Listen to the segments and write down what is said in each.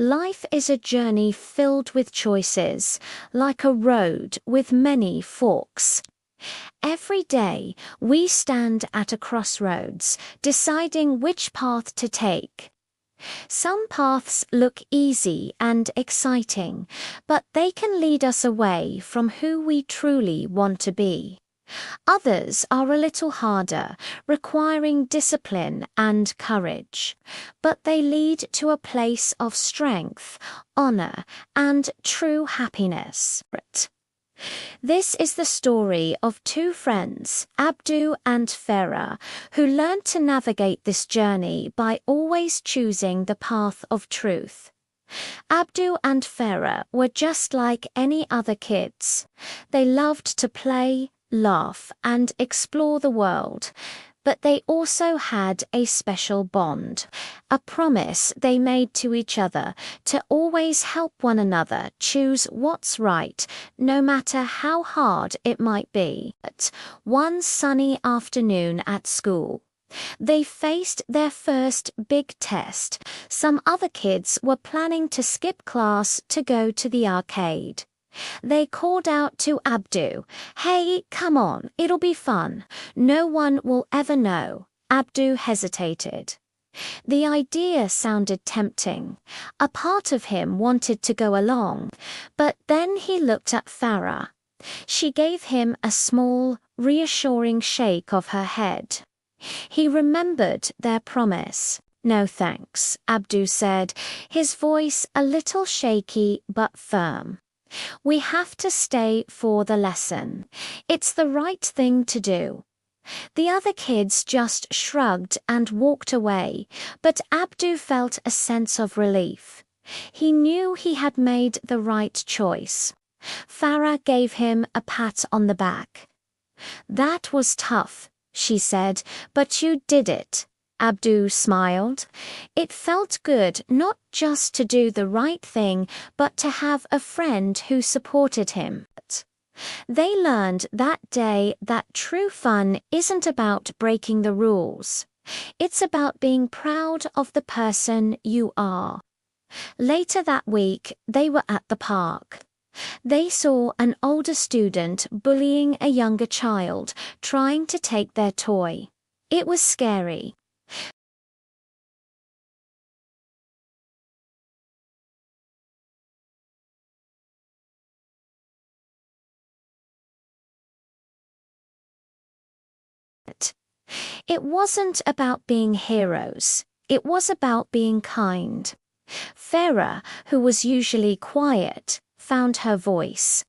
Life is a journey filled with choices, like a road with many forks. Every day, we stand at a crossroads, deciding which path to take. Some paths look easy and exciting, but they can lead us away from who we truly want to be. Others are a little harder, requiring discipline and courage, but they lead to a place of strength, honor, and true happiness. This is the story of two friends, Abdu and Farah, who learned to navigate this journey by always choosing the path of truth. Abdu and Farah were just like any other kids. They loved to play, laugh, and explore the world. But they also had a special bond, a promise they made to each other to always help one another choose what's right, no matter how hard it might be. But one sunny afternoon at school, they faced their first big test. Some other kids were planning to skip class to go to the arcade. They called out to Abdu, "Hey, come on, it'll be fun. No one will ever know." Abdu hesitated. The idea sounded tempting. A part of him wanted to go along, but then he looked at Farah. She gave him a small, reassuring shake of her head. He remembered their promise. "No thanks," Abdu said, his voice a little shaky but firm. "We have to stay for the lesson. It's the right thing to do." The other kids just shrugged and walked away, but Abdu felt a sense of relief. He knew he had made the right choice. Farah gave him a pat on the back. "That was tough," she said, "but you did it." Abdu smiled. It felt good not just to do the right thing, but to have a friend who supported him. They learned that day that true fun isn't about breaking the rules. It's about being proud of the person you are. Later that week, they were at the park. They saw an older student bullying a younger child, trying to take their toy. It was scary. It wasn't about being heroes. It was about being kind. Farah, who was usually quiet, found her voice.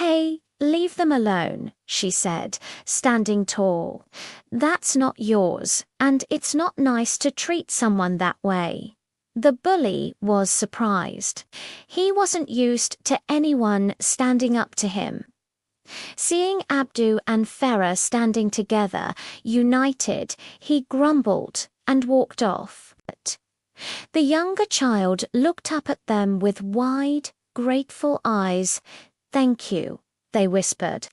"Hey, leave them alone," she said, standing tall. "That's not yours, and it's not nice to treat someone that way." The bully was surprised. He wasn't used to anyone standing up to him. Seeing Abdu and Farah standing together, united, he grumbled and walked off. The younger child looked up at them with wide, grateful eyes. "Thank you," they whispered.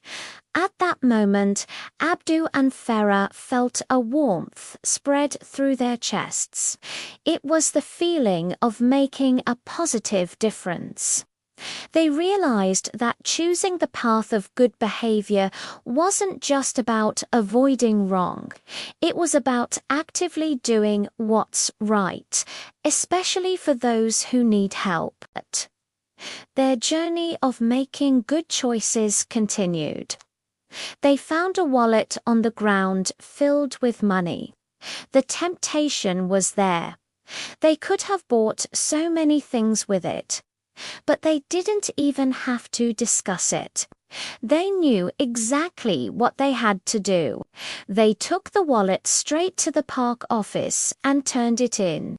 At that moment, Abdu and Farah felt a warmth spread through their chests. It was the feeling of making a positive difference. They realized that choosing the path of good behavior wasn't just about avoiding wrong. It was about actively doing what's right, especially for those who need help. Their journey of making good choices continued. They found a wallet on the ground filled with money. The temptation was there. They could have bought so many things with it. But they didn't even have to discuss it. They knew exactly what they had to do. They took the wallet straight to the park office and turned it in.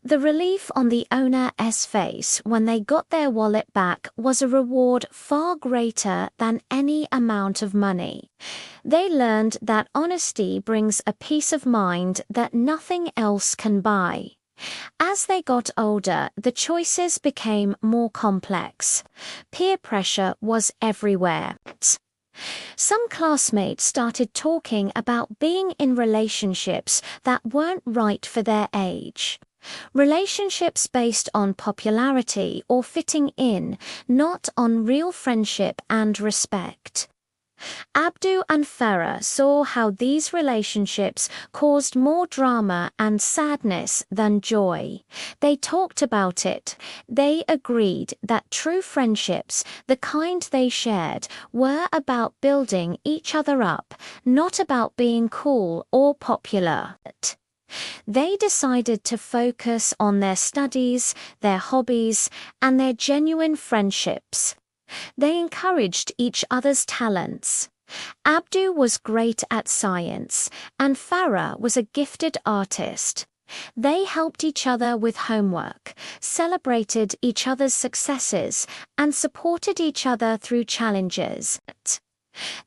The relief on the owner's face when they got their wallet back was a reward far greater than any amount of money. They learned that honesty brings a peace of mind that nothing else can buy. As they got older, the choices became more complex. Peer pressure was everywhere. Some classmates started talking about being in relationships that weren't right for their age. Relationships based on popularity or fitting in, not on real friendship and respect. Abdu and Farah saw how these relationships caused more drama and sadness than joy. They talked about it. They agreed that true friendships, the kind they shared, were about building each other up, not about being cool or popular. They decided to focus on their studies, their hobbies, and their genuine friendships. They encouraged each other's talents. Abdu was great at science, and Farah was a gifted artist. They helped each other with homework, celebrated each other's successes, and supported each other through challenges.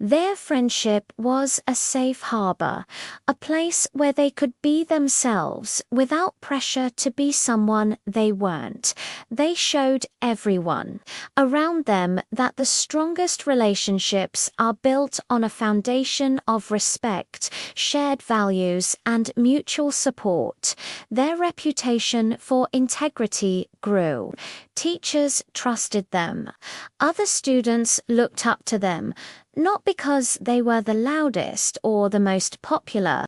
Their friendship was a safe harbor, a place where they could be themselves without pressure to be someone they weren't. They showed everyone around them that the strongest relationships are built on a foundation of respect, shared values, and mutual support. Their reputation for integrity grew. Teachers trusted them. Other students looked up to them, not because they were the loudest or the most popular,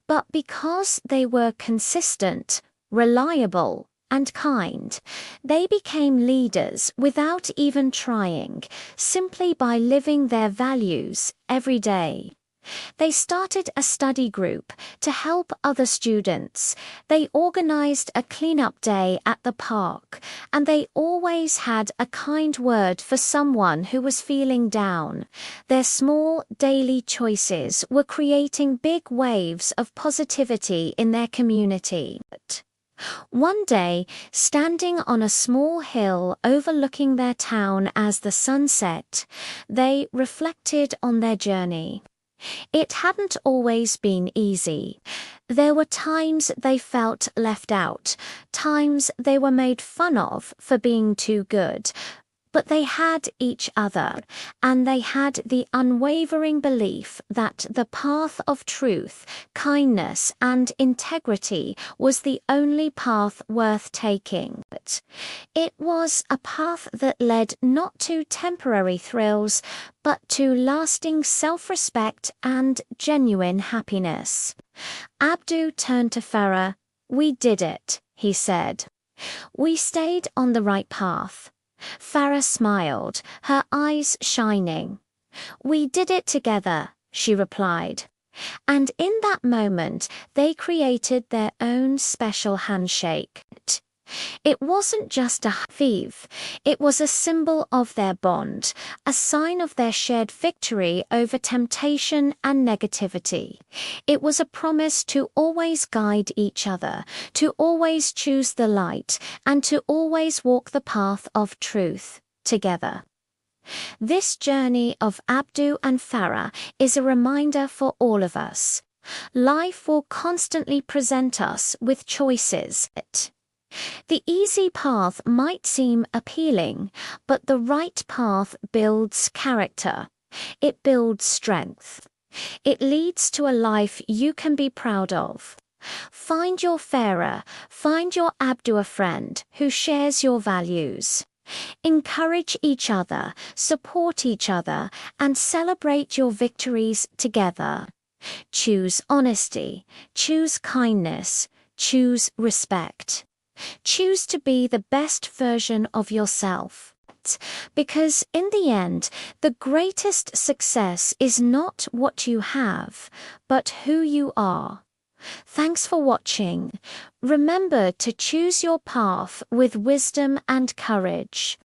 but because they were consistent, reliable, and kind. They became leaders without even trying, simply by living their values every day. They started a study group to help other students. They organized a cleanup day at the park, and they always had a kind word for someone who was feeling down. Their small daily choices were creating big waves of positivity in their community. One day, standing on a small hill overlooking their town as the sun set, they reflected on their journey. It hadn't always been easy. There were times they felt left out, times they were made fun of for being too good. But they had each other, and they had the unwavering belief that the path of truth, kindness, and integrity was the only path worth taking. It was a path that led not to temporary thrills, but to lasting self-respect and genuine happiness. Abdu turned to Farah. "We did it," he said. "We stayed on the right path." Farah smiled, her eyes shining. "We did it together," she replied. And in that moment, they created their own special handshake. It wasn't just a five, it was a symbol of their bond, a sign of their shared victory over temptation and negativity. It was a promise to always guide each other, to always choose the light, and to always walk the path of truth together. This journey of Abdu and Farah is a reminder for all of us. Life will constantly present us with choices. The easy path might seem appealing, but the right path builds character. It builds strength. It leads to a life you can be proud of. Find your Farah, find your Abdu friend who shares your values. Encourage each other, support each other, and celebrate your victories together. Choose honesty, choose kindness, choose respect. Choose to be the best version of yourself. Because in the end, the greatest success is not what you have, but who you are. Thanks for watching. Remember to choose your path with wisdom and courage.